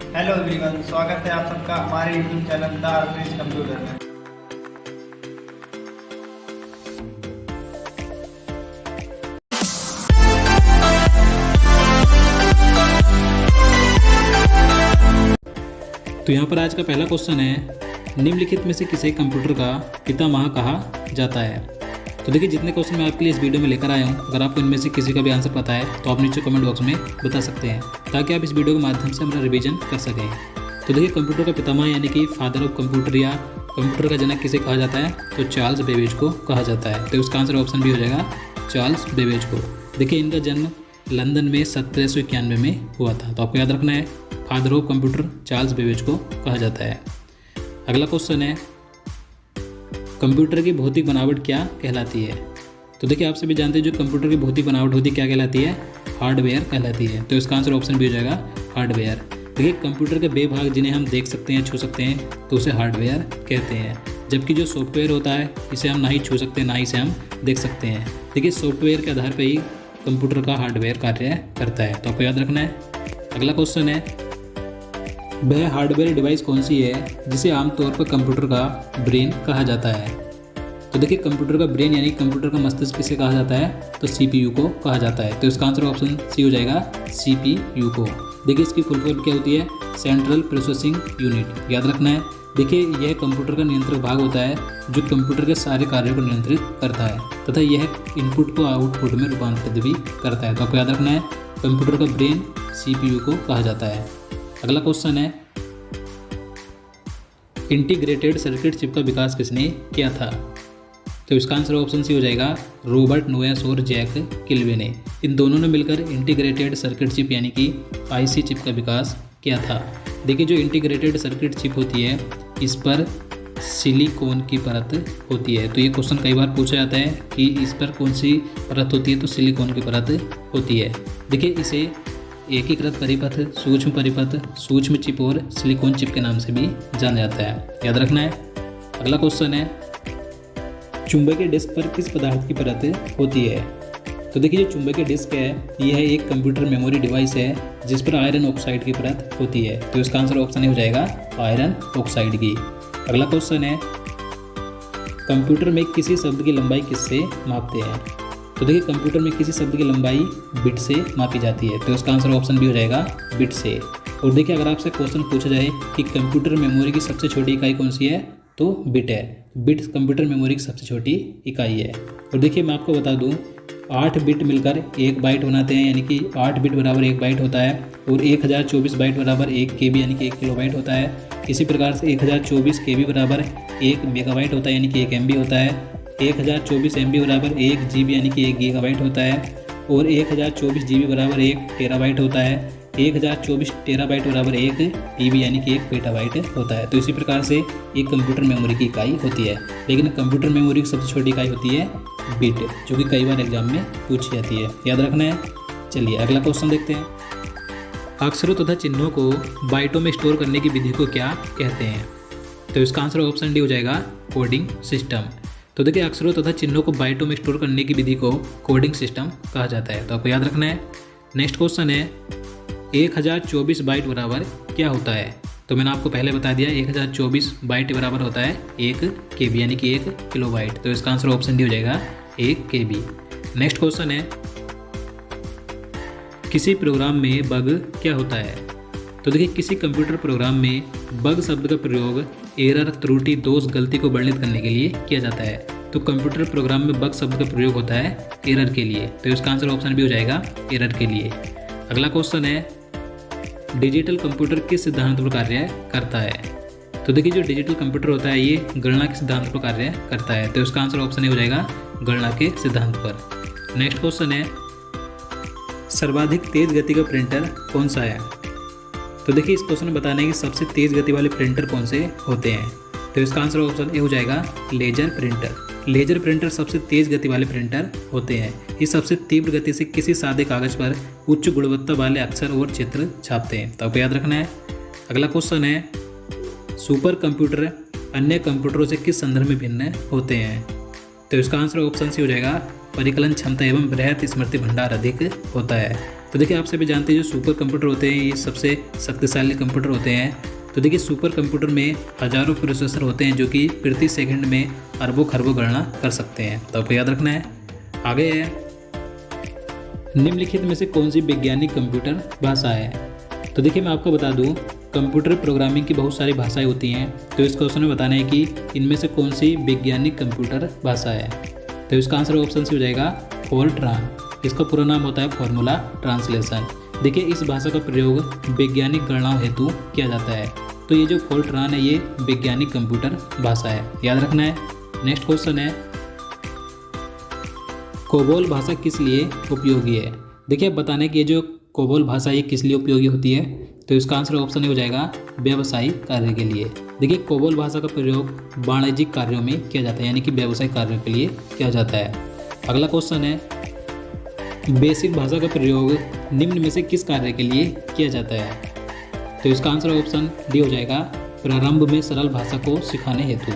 Hello everyone, स्वागत है आप सबका हमारे YouTube channel the Arvind computer में। तो यहाँ पर आज का पहला क्वेश्चन है, निम्नलिखित में से किसे कंप्यूटर का पितामह कहा जाता है। तो देखिए, जितने क्वेश्चन मैं आपके लिए इस वीडियो में लेकर आया हूँ, अगर आपको इनमें से किसी का भी आंसर पता है तो आप नीचे कमेंट बॉक्स में बता सकते हैं, ताकि आप इस वीडियो के माध्यम से हमारा रिवीजन कर सकें। तो देखिए, कंप्यूटर का पितामह यानी कि फादर ऑफ कंप्यूटर या कंप्यूटर का जनक किसे कहा जाता है, तो चार्ल्स बेबेज को कहा जाता है। तो उसका आंसर ऑप्शन भी हो जाएगा चार्ल्स बेबेज को। देखिए, इनका जन्म लंदन में 1791 में हुआ था। तो आपको याद रखना है, father of computer Charles Babbage को कहा जाता है। अगला क्वेश्चन है, कंप्यूटर की भौतिक बनावट क्या कहलाती है। तो देखिए, आप सभी जानते हैं जो कंप्यूटर की भौतिक बनावट होती है क्या कहलाती है, हार्डवेयर कहलाती है। तो इसका आंसर ऑप्शन भी हो जाएगा हार्डवेयर। देखिए, कंप्यूटर के वे भाग जिन्हें हम देख सकते हैं, छू सकते हैं, तो उसे हार्डवेयर कहते हैं। जबकि जो सॉफ्टवेयर होता है, इसे हम ना ही छू सकते हैं ना ही इसे हम देख सकते हैं। देखिए, सॉफ्टवेयर के आधार पर ही कंप्यूटर का हार्डवेयर कार्य करता है। तो आपको याद रखना है। अगला क्वेश्चन है, वह हार्डवेयर डिवाइस कौन सी है जिसे आमतौर पर कंप्यूटर का ब्रेन कहा जाता है। तो देखिए, कंप्यूटर का ब्रेन यानी कंप्यूटर का मस्तिष्क किसे कहा जाता है, तो CPU को कहा जाता है। तो इसका आंसर ऑप्शन सी हो जाएगा, CPU को। देखिए, इसकी फुल फॉर्म क्या होती है, सेंट्रल प्रोसेसिंग यूनिट। याद रखना है। देखिए, यह कंप्यूटर का नियंत्रक भाग होता है जो कंप्यूटर के सारे कार्यों को नियंत्रित करता है तथा यह इनपुट को आउटपुट में रूपांतरित भी करता है। तो आपको याद रखना है, कंप्यूटर का ब्रेन CPU को कहा जाता है। अगला क्वेश्चन है, इंटीग्रेटेड सर्किट चिप का विकास किसने किया था। तो इसका आंसर ऑप्शन सी हो जाएगा, रॉबर्ट नोयस और जैक किल्वे ने। इन दोनों ने मिलकर इंटीग्रेटेड सर्किट चिप यानी कि IC चिप का विकास किया था। देखिए, जो इंटीग्रेटेड सर्किट चिप होती है, इस पर सिलिकॉन की परत होती है। तो ये क्वेश्चन कई बार पूछा जाता है कि इस पर कौन सी परत होती है, तो सिलिकॉन की परत होती है। देखिए, इसे एकीकृत परिपथ, सूक्ष्म परिपथ, सूक्ष्म चिप और सिलिकॉन चिप के नाम से भी जाना जाता है। याद रखना है। अगला क्वेश्चन है, चुंबकीय डिस्क पर किस पदार्थ की परत होती है। तो देखिए, जो चुंबकीय डिस्क है, यह एक कंप्यूटर मेमोरी डिवाइस है जिस पर आयरन ऑक्साइड की परत होती है। तो इसका आंसर ऑप्शन हो जाएगा आयरन ऑक्साइड की। अगला क्वेश्चन है, कंप्यूटर में किसी शब्द की लंबाई किससे मापते हैं। तो देखिए, कंप्यूटर में किसी शब्द की लंबाई बिट से मापी जाती है। तो इसका आंसर ऑप्शन भी हो जाएगा बिट से। और देखिए, अगर आपसे क्वेश्चन पूछा जाए कि कंप्यूटर मेमोरी की सबसे छोटी इकाई कौन सी है, तो बिट है। बिट कंप्यूटर मेमोरी की सबसे छोटी इकाई है। और देखिए, मैं आपको बता दूं, 8 बिट मिलकर 1 बाइट बनाते हैं, यानी कि 8 बिट बराबर 1 बाइट होता है। और 1024 बाइट बराबर 1 KB यानी कि 1 किलोबाइट होता है। इसी प्रकार से 1024 KB बराबर 1 मेगाबाइट होता है, यानी कि 1 MB होता है। 1024 MB बराबर 1 GB यानी कि 1 गीगाबाइट होता है। और 1024 GB बराबर 1 टेराबाइट होता है। 1024 टेराबाइट बराबर 1 TB यानी कि 1 पेटाबाइट होता है। तो इसी प्रकार से एक कंप्यूटर मेमोरी की इकाई होती है। लेकिन कंप्यूटर मेमोरी की सबसे छोटी इकाई होती है बिट, जो कि कई बार एग्जाम में पूछी जाती है। याद रखना है। चलिए, अगला क्वेश्चन देखते हैं, अक्षरों तथा चिन्हों को बाइटों में स्टोर करने की विधि को क्या कहते हैं। तो इसका आंसर ऑप्शन डी हो जाएगा, कोडिंग सिस्टम। तो देखिए, अक्षरों तथा चिन्हों को बाइटों में स्टोर करने की विधि को कोडिंग सिस्टम कहा जाता है। तो आपको याद रखना है। नेक्स्ट क्वेश्चन है, 1024 बाइट बराबर क्या होता है। तो मैंने आपको पहले बता दिया, 1024 बाइट बराबर होता है 1 KB यानी कि 1 किलोबाइट। तो इसका आंसर ऑप्शन डी हो जाएगा 1 KB। नेक्स्ट क्वेश्चन है, किसी प्रोग्राम में बग क्या होता है। तो देखिए, किसी कंप्यूटर प्रोग्राम में बग शब्द का प्रयोग एरर, त्रुटि, दोष, गलती को वर्णित करने के लिए किया जाता है। तो कंप्यूटर प्रोग्राम में बग शब्द का प्रयोग होता है एरर के लिए। तो इसका आंसर ऑप्शन भी हो जाएगा एरर के लिए। अगला क्वेश्चन है, डिजिटल कंप्यूटर किस सिद्धांत पर कार्य करता है। तो देखिए, जो डिजिटल कंप्यूटर होता है, ये गणना के सिद्धांत पर कार्य करता है। तो इसका आंसर ऑप्शन हो जाएगा गणना के सिद्धांत पर। नेक्स्ट क्वेश्चन है, सर्वाधिक तेज गति का प्रिंटर कौन सा है। तो देखिए, इस क्वेश्चन में बताना है कि सबसे तेज गति वाले प्रिंटर कौन से होते हैं। तो इसका आंसर ऑप्शन ए हो जाएगा, लेजर प्रिंटर। लेजर प्रिंटर सबसे तेज गति वाले प्रिंटर होते हैं। ये सबसे तीव्र गति से किसी सादे कागज पर उच्च गुणवत्ता वाले अक्षर और चित्र छापते हैं। तो आपको याद रखना है। अगला क्वेश्चन है, सुपर कंप्यूटर अन्य कंप्यूटरों से किस संदर्भ में भिन्न होते हैं। तो इसका आंसर ऑप्शन सी हो जाएगा, परिकलन क्षमता एवं बृहत स्मृति भंडार अधिक होता है। तो देखिए आप सभी जानते हैं जो सुपर कंप्यूटर होते हैं ये सबसे शक्तिशाली कंप्यूटर होते हैं। तो देखिए सुपर कंप्यूटर में हजारों प्रोसेसर होते हैं जो कि प्रति सेकंड में अरबों खरबों गणना कर सकते हैं। तो आपको याद रखना है। आगे है निम्नलिखित में से कौन सी वैज्ञानिक कंप्यूटर भाषा है। तो देखिए मैं आपको बता दूं कंप्यूटर प्रोग्रामिंग की बहुत सारी भाषाएं होती हैं। तो इस क्वेश्चन में बताना है कि इनमें से कौन सी वैज्ञानिक कंप्यूटर भाषा है। तो इसका आंसर ऑप्शन सी हो जाएगा फोर्ट्रान। इसका पूरा नाम होता है फॉर्मूला ट्रांसलेशन। देखिए इस भाषा का प्रयोग वैज्ञानिक गणनाओं हेतु किया जाता है। तो ये जो फोर्ट्रान है ये वैज्ञानिक कंप्यूटर भाषा है, याद रखना है। नेक्स्ट क्वेश्चन है कोबोल भाषा किस लिए उपयोगी है। देखिए अब बताने कि ये जो कोबोल भाषा ये किस लिए उपयोगी होती है। तो इसका आंसर ऑप्शन हो जाएगा व्यावसायिक कार्य के लिए। देखिए कोबोल भाषा का प्रयोग वाणिज्यिक कार्यों में किया जाता है, यानी कि व्यावसायिक कार्यों के लिए किया जाता है। अगला क्वेश्चन है बेसिक भाषा का प्रयोग निम्न में से किस कार्य के लिए किया जाता है। तो इसका आंसर ऑप्शन डी हो जाएगा प्रारंभ में सरल भाषा को सिखाने हेतु।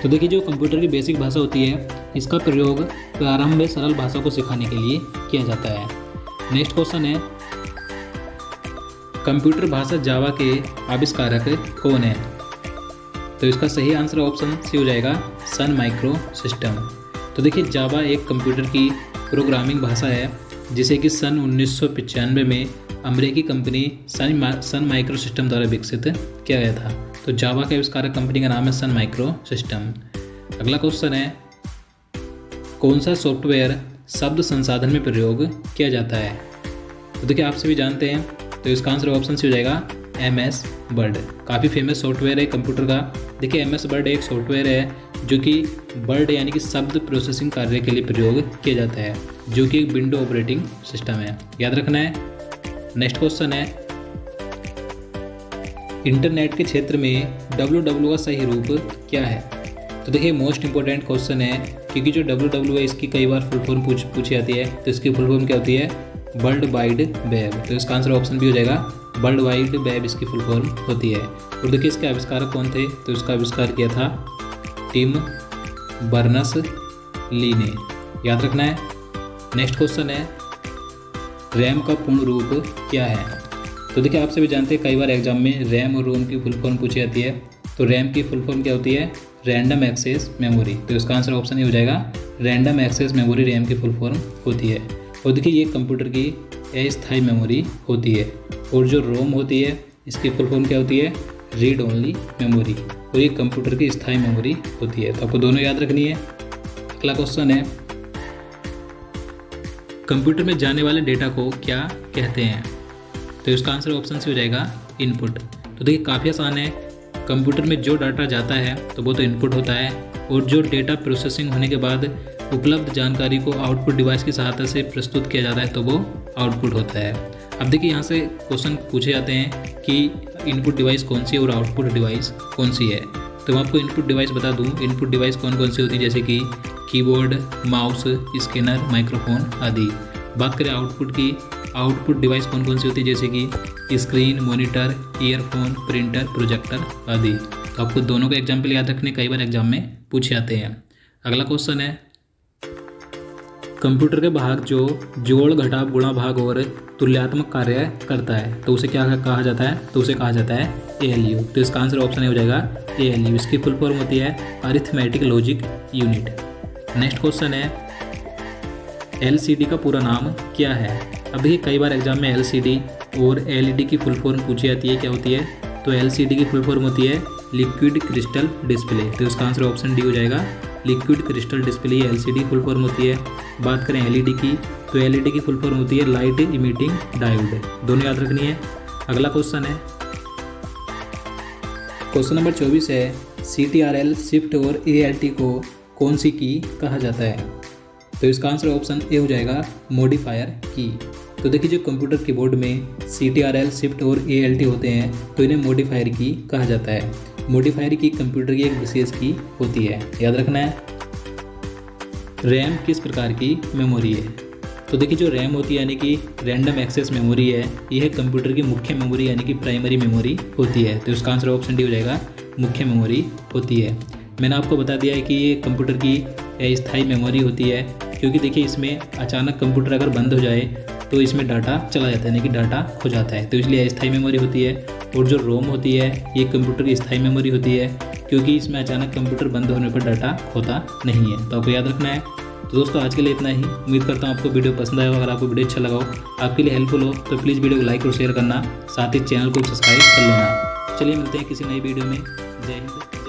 तो देखिए जो कंप्यूटर की बेसिक भाषा होती है इसका प्रयोग प्रारंभ में सरल भाषा को सिखाने के लिए किया जाता है। नेक्स्ट क्वेश्चन है कंप्यूटर भाषा जावा के आविष्कारक कौन है। तो इसका सही आंसर ऑप्शन सी हो जाएगा सन माइक्रो सिस्टम। तो देखिए जावा एक कंप्यूटर की प्रोग्रामिंग भाषा है जिसे कि सन 1995 में अमेरिकी कंपनी सन माइक्रो सिस्टम द्वारा विकसित किया गया था। तो जावा के आविष्कारक कंपनी का नाम है सन माइक्रो सिस्टम। अगला क्वेश्चन है कौन सा सॉफ्टवेयर शब्द संसाधन में प्रयोग किया जाता है। तो देखिए आप सभी जानते हैं। तो इसका आंसर ऑप्शन सी हो जाएगा MS वर्ड। काफ़ी फेमस सॉफ्टवेयर है कंप्यूटर का। देखिए MS वर्ड एक सॉफ्टवेयर है जो कि वर्ड यानी कि शब्द प्रोसेसिंग कार्य के लिए प्रयोग किया जाता है, जो कि एक विंडो ऑपरेटिंग सिस्टम है, याद रखना है। नेक्स्ट क्वेश्चन है इंटरनेट के क्षेत्र में www का सही रूप क्या है। तो देखिए मोस्ट इंपॉर्टेंट क्वेश्चन है क्योंकि जो www है इसकी कई बार फुल फॉर्म पूछी जाती है। तो इसकी फुल फॉर्म क्या होती है वर्ल्ड वाइड वेब। तो इसका आंसर ऑप्शन भी हो जाएगा वर्ल्ड वाइड वेब इसकी फुल फॉर्म होती है। और देखिए इसके आविष्कारक कौन थे। तो इसका आविष्कार किया था टिम बर्नर्स-ली ने, याद रखना है। नेक्स्ट क्वेश्चन है रैम का पूर्ण रूप क्या है। तो देखिए आप सभी जानते हैं कई बार एग्जाम में रैम और रोम की फुल फॉर्म पूछी जाती है। तो रैम की फुल फॉर्म क्या होती है रैंडम एक्सेस मेमोरी। तो इसका आंसर ऑप्शन ही हो जाएगा रैंडम एक्सेस मेमोरी रैम की फुल फॉर्म होती है। और देखिए ये कंप्यूटर की अस्थायी मेमोरी होती है। और जो रोम होती है इसकी फुल फॉर्म क्या होती है रीड ओनली मेमोरी। और ये कंप्यूटर की स्थायी मेमोरी होती है। तो आपको दोनों याद रखनी है। अगला क्वेश्चन है कंप्यूटर में जाने वाले डेटा को क्या कहते हैं। तो इसका आंसर ऑप्शन से हो जाएगा इनपुट। तो देखिए काफ़ी आसान है। कंप्यूटर में जो डाटा जाता है तो वो तो इनपुट होता है, और जो डेटा प्रोसेसिंग होने के बाद उपलब्ध जानकारी को आउटपुट डिवाइस की सहायता से प्रस्तुत किया जाता है तो वो आउटपुट होता है। अब देखिए यहाँ से क्वेश्चन पूछे जाते हैं कि इनपुट डिवाइस कौन सी है और आउटपुट डिवाइस कौन सी है। तो मैं आपको इनपुट डिवाइस बता दूँ इनपुट डिवाइस कौन कौन सी होती है, जैसे कि कीबोर्ड, माउस, स्कैनर, माइक्रोफोन आदि। बात करें आउटपुट की, आउटपुट डिवाइस कौन कौन सी होती है, जैसे कि screen, monitor, earphone, printer, projector आदि। तो आपको दोनों के एग्जाम्पल याद रखने कई बार एग्जाम में पूछे जाते हैं। अगला क्वेश्चन है कंप्यूटर के भाग जो जोड़, घटाव, गुणा, भाग और तुल्यात्मक कार्य करता है तो उसे क्या कहा जाता है। तो उसे कहा जाता है ALU। तो इसका आंसर ऑप्शन हो जाएगा ALU। इसकी फुल फॉर्म होती है arithmetic logic unit. Next question है LCD का पूरा नाम क्या है। अब देखिए कई बार एग्जाम में LCD और LED की फुल फॉर्म पूछी जाती है, क्या होती है। तो LCD की फुल फॉर्म होती है लिक्विड क्रिस्टल डिस्प्ले। तो इसका आंसर ऑप्शन डी हो जाएगा liquid crystal display LCD full form होती है। बात करें LED की, तो LED की फुल फॉर्म होती है लाइट इमिटिंग डायोड। दोनों याद रखनी है। अगला क्वेश्चन है क्वेश्चन नंबर 24 है CTRL, शिफ्ट और ALT को कौन सी की कहा जाता है। तो इसका आंसर ऑप्शन ए हो जाएगा मॉडिफायर की। तो देखिए जो कंप्यूटर कीबोर्ड में CTRL, शिफ्ट और ALT होते हैं तो इन्हें मॉडिफायर की कहा जाता है। मॉडिफायर की कंप्यूटर की एक विशेष की होती है, याद रखना है। रैम किस प्रकार की मेमोरी है। तो देखिए जो रैम होती है यानी कि रैंडम एक्सेस मेमोरी है, यह कंप्यूटर की मुख्य मेमोरी यानी कि प्राइमरी मेमोरी होती है। तो इसका आंसर ऑप्शन डी हो जाएगा मुख्य मेमोरी होती है। मैंने आपको बता दिया है कि ये कंप्यूटर की अस्थायी मेमोरी होती है, क्योंकि देखिए इसमें अचानक कंप्यूटर अगर बंद हो जाए तो इसमें डाटा चला जाता है, यानी कि डाटा खो जाता है। तो इसलिए अस्थायी मेमोरी होती है। और जो रोम होती है ये कंप्यूटर की स्थायी मेमोरी होती है, क्योंकि इसमें अचानक कंप्यूटर बंद होने पर डाटा खोता नहीं है। तो आपको याद रखना है। तो दोस्तों आज के लिए इतना ही। उम्मीद करता हूँ आपको वीडियो पसंद आया हो। अगर आपको वीडियो अच्छा लगा हो, आपके लिए हेल्पफुल हो, तो प्लीज़ वीडियो को लाइक और शेयर करना, साथ ही चैनल को सब्सक्राइब कर लेना। चलिए मिलते हैं किसी नई वीडियो में। जय हिंद।